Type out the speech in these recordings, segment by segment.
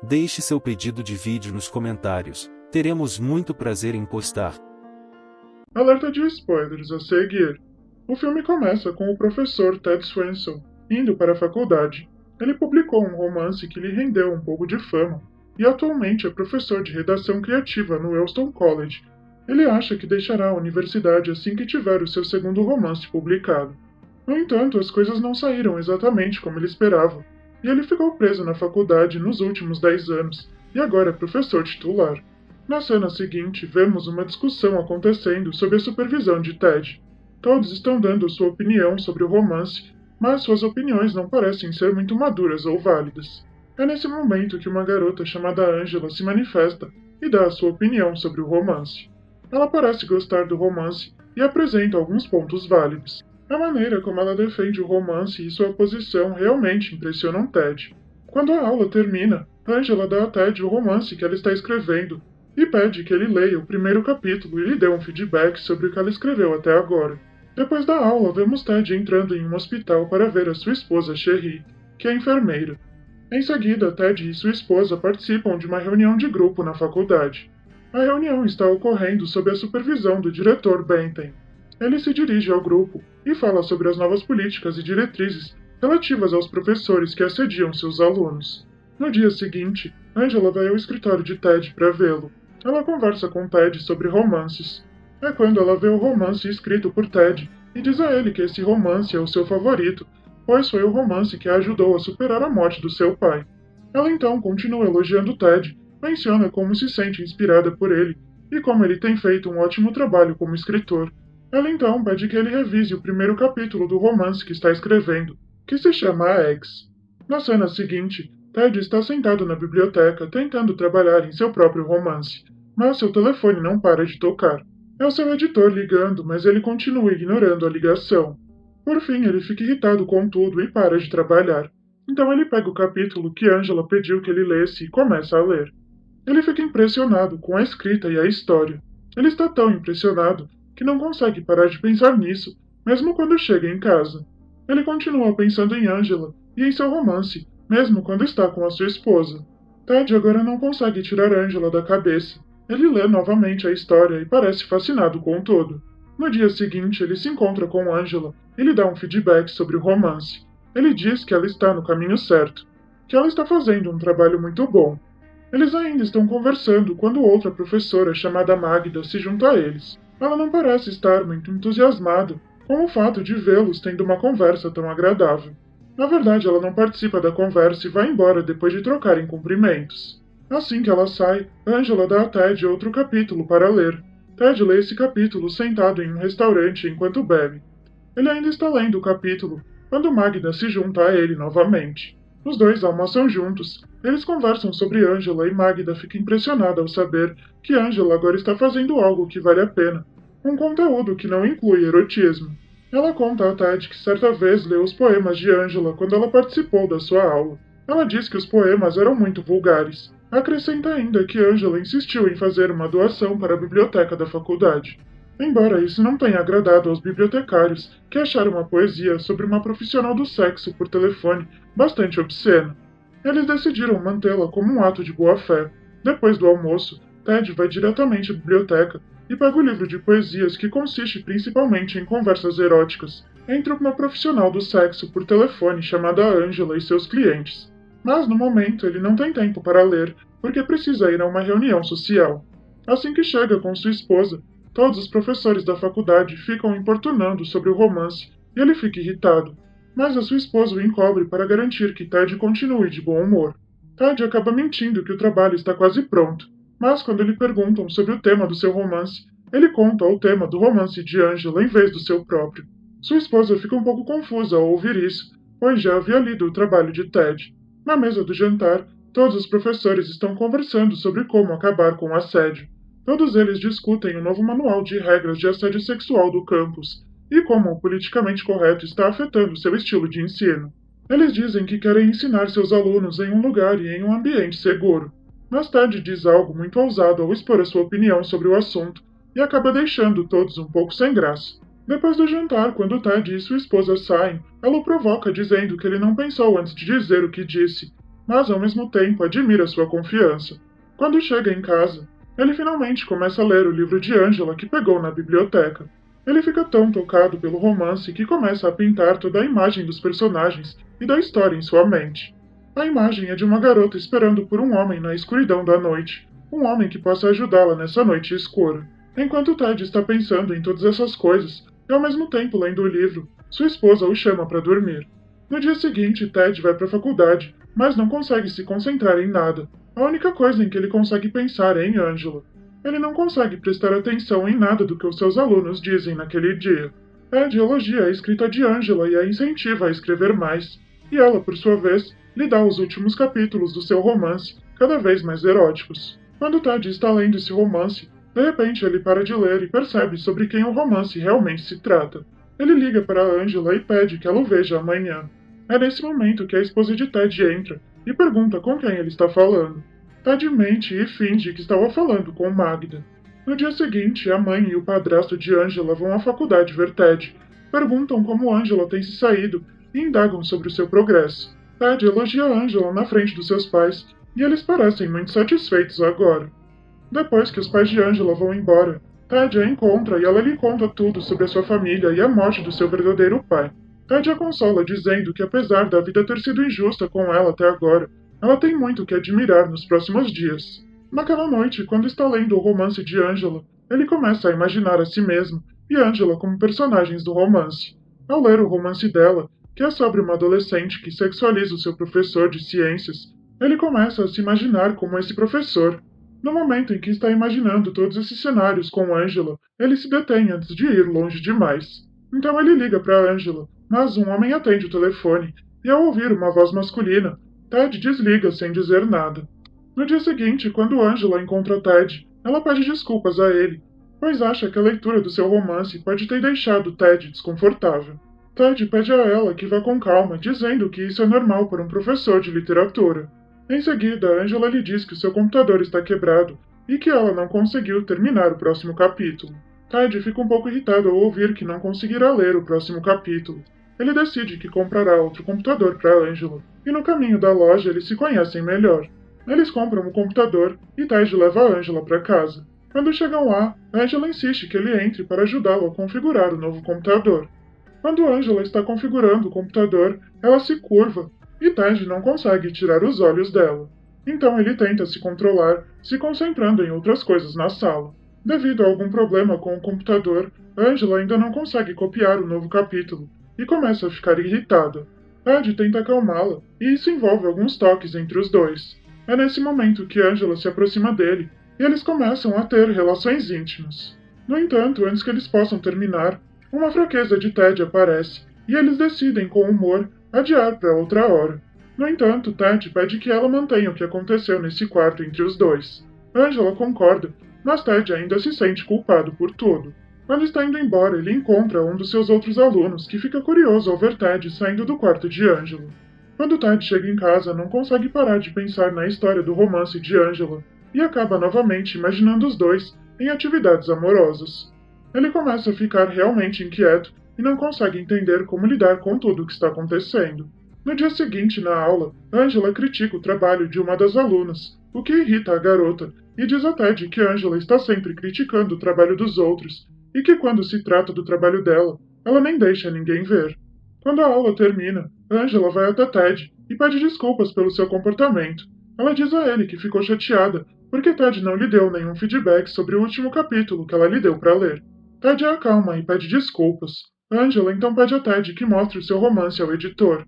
Deixe seu pedido de vídeo nos comentários, teremos muito prazer em postar. Alerta de spoilers a seguir. O filme começa com o professor Ted Swanson indo para a faculdade. Ele publicou um romance que lhe rendeu um pouco de fama, e atualmente é professor de redação criativa no Wellston College. Ele acha que deixará a universidade assim que tiver o seu segundo romance publicado. No entanto, as coisas não saíram exatamente como ele esperava, e ele ficou preso na faculdade nos últimos 10 anos, e agora é professor titular. Na cena seguinte, vemos uma discussão acontecendo sob a supervisão de Ted. Todos estão dando sua opinião sobre o romance, mas suas opiniões não parecem ser muito maduras ou válidas. É nesse momento que uma garota chamada Angela se manifesta e dá a sua opinião sobre o romance. Ela parece gostar do romance e apresenta alguns pontos válidos. A maneira como ela defende o romance e sua posição realmente impressionam Ted. Quando a aula termina, Angela dá a Ted o romance que ela está escrevendo e pede que ele leia o primeiro capítulo e lhe dê um feedback sobre o que ela escreveu até agora. Depois da aula, vemos Ted entrando em um hospital para ver a sua esposa Sherry, que é enfermeira. Em seguida, Ted e sua esposa participam de uma reunião de grupo na faculdade. A reunião está ocorrendo sob a supervisão do diretor Benton. Ele se dirige ao grupo e fala sobre as novas políticas e diretrizes relativas aos professores que assediam seus alunos. No dia seguinte, Angela vai ao escritório de Ted para vê-lo. Ela conversa com Ted sobre romances. É quando ela vê o romance escrito por Ted e diz a ele que esse romance é o seu favorito, pois foi o romance que a ajudou a superar a morte do seu pai. Ela então continua elogiando Ted, menciona como se sente inspirada por ele e como ele tem feito um ótimo trabalho como escritor. Ela então pede que ele revise o primeiro capítulo do romance que está escrevendo, que se chama A Ex. Na cena seguinte, Ted está sentado na biblioteca tentando trabalhar em seu próprio romance, mas seu telefone não para de tocar. É o seu editor ligando, mas ele continua ignorando a ligação. Por fim, ele fica irritado com tudo e para de trabalhar. Então ele pega o capítulo que Angela pediu que ele lesse e começa a ler. Ele fica impressionado com a escrita e a história. Ele está tão impressionado que não consegue parar de pensar nisso, mesmo quando chega em casa. Ele continua pensando em Angela e em seu romance, mesmo quando está com a sua esposa. Ted agora não consegue tirar Angela da cabeça. Ele lê novamente a história e parece fascinado com tudo. No dia seguinte, ele se encontra com Angela e lhe dá um feedback sobre o romance. Ele diz que ela está no caminho certo, que ela está fazendo um trabalho muito bom. Eles ainda estão conversando quando outra professora chamada Magda se junta a eles. Ela não parece estar muito entusiasmada com o fato de vê-los tendo uma conversa tão agradável. Na verdade, ela não participa da conversa e vai embora depois de trocarem cumprimentos. Assim que ela sai, Angela dá a Ted outro capítulo para ler. Ted lê esse capítulo sentado em um restaurante enquanto bebe. Ele ainda está lendo o capítulo quando Magda se junta a ele novamente. Os dois almoçam juntos. Eles conversam sobre Angela e Magda fica impressionada ao saber que Angela agora está fazendo algo que vale a pena. Um conteúdo que não inclui erotismo. Ela conta a Ted que certa vez leu os poemas de Angela quando ela participou da sua aula. Ela diz que os poemas eram muito vulgares. Acrescenta ainda que Angela insistiu em fazer uma doação para a biblioteca da faculdade. Embora isso não tenha agradado aos bibliotecários, que acharam a poesia sobre uma profissional do sexo por telefone bastante obscena, eles decidiram mantê-la como um ato de boa-fé. Depois do almoço, Ted vai diretamente à biblioteca e pega o livro de poesias que consiste principalmente em conversas eróticas entre uma profissional do sexo por telefone chamada Angela e seus clientes. Mas no momento ele não tem tempo para ler, porque precisa ir a uma reunião social. Assim que chega com sua esposa, todos os professores da faculdade ficam importunando sobre o romance e ele fica irritado. Mas a sua esposa o encobre para garantir que Ted continue de bom humor. Ted acaba mentindo que o trabalho está quase pronto, mas quando lhe perguntam sobre o tema do seu romance, ele conta o tema do romance de Angela em vez do seu próprio. Sua esposa fica um pouco confusa ao ouvir isso, pois já havia lido o trabalho de Ted. Na mesa do jantar, todos os professores estão conversando sobre como acabar com o assédio. Todos eles discutem o novo manual de regras de assédio sexual do campus e como o politicamente correto está afetando seu estilo de ensino. Eles dizem que querem ensinar seus alunos em um lugar e em um ambiente seguro. Mas Ted diz algo muito ousado ao expor a sua opinião sobre o assunto e acaba deixando todos um pouco sem graça. Depois do jantar, quando Ted e sua esposa saem, ela o provoca dizendo que ele não pensou antes de dizer o que disse, mas ao mesmo tempo admira sua confiança. Quando chega em casa, ele finalmente começa a ler o livro de Angela que pegou na biblioteca. Ele fica tão tocado pelo romance que começa a pintar toda a imagem dos personagens e da história em sua mente. A imagem é de uma garota esperando por um homem na escuridão da noite, um homem que possa ajudá-la nessa noite escura. Enquanto Ted está pensando em todas essas coisas, e ao mesmo tempo lendo o livro, sua esposa o chama para dormir. No dia seguinte, Ted vai para a faculdade, mas não consegue se concentrar em nada. A única coisa em que ele consegue pensar é em Angela. Ele não consegue prestar atenção em nada do que os seus alunos dizem naquele dia. Ted elogia a escrita de Angela e a incentiva a escrever mais, e ela, por sua vez, lhe dá os últimos capítulos do seu romance, cada vez mais eróticos. Quando Ted está lendo esse romance, de repente ele para de ler e percebe sobre quem o romance realmente se trata. Ele liga para Angela e pede que ela o veja amanhã. É nesse momento que a esposa de Ted entra e pergunta com quem ele está falando. Ted mente e finge que estava falando com Magda. No dia seguinte, a mãe e o padrasto de Angela vão à faculdade ver Ted, perguntam como Angela tem se saído e indagam sobre o seu progresso. Ted elogia Angela na frente dos seus pais e eles parecem muito satisfeitos agora. Depois que os pais de Angela vão embora, Ted a encontra e ela lhe conta tudo sobre a sua família e a morte do seu verdadeiro pai. Ted a consola dizendo que apesar da vida ter sido injusta com ela até agora, ela tem muito o que admirar nos próximos dias. Naquela noite, quando está lendo o romance de Angela, ele começa a imaginar a si mesmo e Angela como personagens do romance. Ao ler o romance dela, que é sobre uma adolescente que sexualiza o seu professor de ciências, ele começa a se imaginar como esse professor. No momento em que está imaginando todos esses cenários com Angela, ele se detém antes de ir longe demais. Então ele liga para Angela, mas um homem atende o telefone, e ao ouvir uma voz masculina, Ted desliga sem dizer nada. No dia seguinte, quando Angela encontra Ted, ela pede desculpas a ele, pois acha que a leitura do seu romance pode ter deixado Ted desconfortável. Ted pede a ela que vá com calma, dizendo que isso é normal para um professor de literatura. Em seguida, Angela lhe diz que o seu computador está quebrado e que ela não conseguiu terminar o próximo capítulo. Ted fica um pouco irritado ao ouvir que não conseguirá ler o próximo capítulo. Ele decide que comprará outro computador para Angela, e no caminho da loja eles se conhecem melhor. Eles compram o computador e Ted leva a Angela para casa. Quando chegam lá, Angela insiste que ele entre para ajudá-lo a configurar o novo computador. Quando Angela está configurando o computador, ela se curva e Ted não consegue tirar os olhos dela. Então ele tenta se controlar, se concentrando em outras coisas na sala. Devido a algum problema com o computador, Angela ainda não consegue copiar o novo capítulo e começa a ficar irritada. Ted tenta acalmá-la e isso envolve alguns toques entre os dois. É nesse momento que Angela se aproxima dele e eles começam a ter relações íntimas. No entanto, antes que eles possam terminar, uma fraqueza de Ted aparece e eles decidem, com humor, adiar para outra hora. No entanto, Ted pede que ela mantenha o que aconteceu nesse quarto entre os dois. Angela concorda, mas Ted ainda se sente culpado por tudo. Quando está indo embora, ele encontra um dos seus outros alunos, que fica curioso ao ver Ted saindo do quarto de Angela. Quando Ted chega em casa, não consegue parar de pensar na história do romance de Angela, e acaba novamente imaginando os dois em atividades amorosas. Ele começa a ficar realmente inquieto e não consegue entender como lidar com tudo o que está acontecendo. No dia seguinte, na aula, Angela critica o trabalho de uma das alunas, o que irrita a garota, e diz a Ted que Angela está sempre criticando o trabalho dos outros, e que quando se trata do trabalho dela, ela nem deixa ninguém ver. Quando a aula termina, Angela vai até Ted e pede desculpas pelo seu comportamento. Ela diz a ele que ficou chateada porque Ted não lhe deu nenhum feedback sobre o último capítulo que ela lhe deu para ler. Ted a acalma e pede desculpas. Angela então pede a Ted que mostre o seu romance ao editor.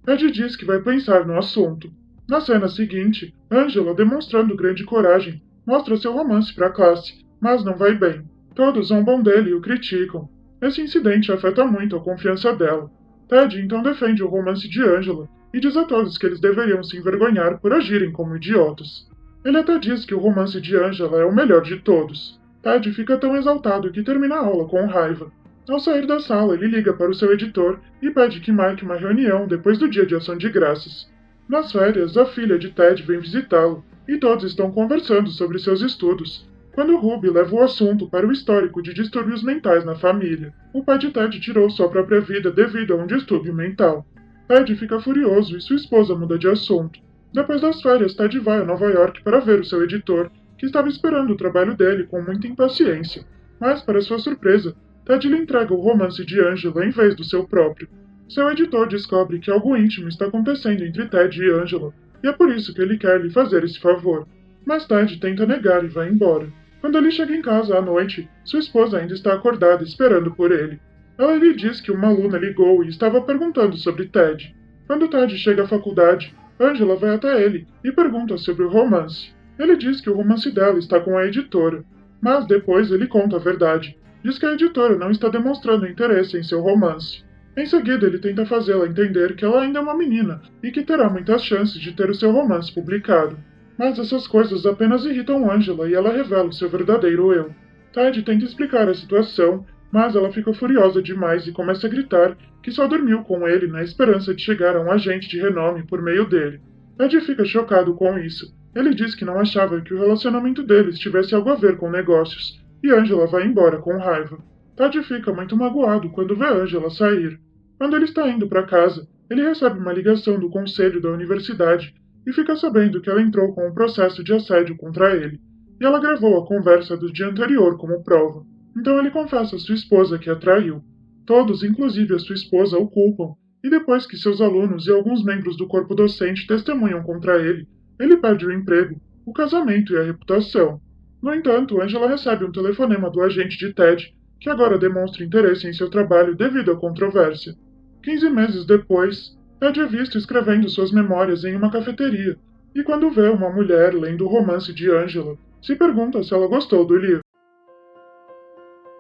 Ted diz que vai pensar no assunto. Na cena seguinte, Angela, demonstrando grande coragem, mostra seu romance para a classe, mas não vai bem. Todos zombam dele e o criticam. Esse incidente afeta muito a confiança dela. Ted então defende o romance de Angela e diz a todos que eles deveriam se envergonhar por agirem como idiotas. Ele até diz que o romance de Angela é o melhor de todos. Ted fica tão exaltado que termina a aula com raiva. Ao sair da sala, ele liga para o seu editor e pede que marque uma reunião depois do dia de ação de graças. Nas férias, a filha de Ted vem visitá-lo e todos estão conversando sobre seus estudos, quando Ruby leva o assunto para o histórico de distúrbios mentais na família. O pai de Ted tirou sua própria vida devido a um distúrbio mental. Ted fica furioso e sua esposa muda de assunto. Depois das férias, Ted vai a Nova York para ver o seu editor, que estava esperando o trabalho dele com muita impaciência. Mas, para sua surpresa, Ted lhe entrega o romance de Angela em vez do seu próprio. Seu editor descobre que algo íntimo está acontecendo entre Ted e Angela, e é por isso que ele quer lhe fazer esse favor. Mas Ted tenta negar e vai embora. Quando ele chega em casa à noite, sua esposa ainda está acordada esperando por ele. Ela lhe diz que uma aluna ligou e estava perguntando sobre Ted. Quando Ted chega à faculdade, Angela vai até ele e pergunta sobre o romance. Ele diz que o romance dela está com a editora, mas depois ele conta a verdade. Diz que a editora não está demonstrando interesse em seu romance. Em seguida, ele tenta fazê-la entender que ela ainda é uma menina e que terá muitas chances de ter o seu romance publicado. Mas essas coisas apenas irritam Angela e ela revela o seu verdadeiro eu. Ted tenta explicar a situação, mas ela fica furiosa demais e começa a gritar que só dormiu com ele na esperança de chegar a um agente de renome por meio dele. Ted fica chocado com isso. Ele diz que não achava que o relacionamento deles tivesse algo a ver com negócios, e Angela vai embora com raiva. Ted fica muito magoado quando vê Angela sair. Quando ele está indo para casa, ele recebe uma ligação do conselho da universidade e fica sabendo que ela entrou com um processo de assédio contra ele, e ela gravou a conversa do dia anterior como prova. Então ele confessa a sua esposa que a traiu. Todos, inclusive a sua esposa, o culpam, e depois que seus alunos e alguns membros do corpo docente testemunham contra ele, ele perde o emprego, o casamento e a reputação. No entanto, Angela recebe um telefonema do agente de Ted, que agora demonstra interesse em seu trabalho devido à controvérsia. 15 meses depois, Ted é visto escrevendo suas memórias em uma cafeteria, e quando vê uma mulher lendo o romance de Angela, se pergunta se ela gostou do livro.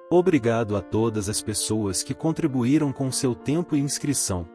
Obrigado a todas as pessoas que contribuíram com seu tempo e inscrição.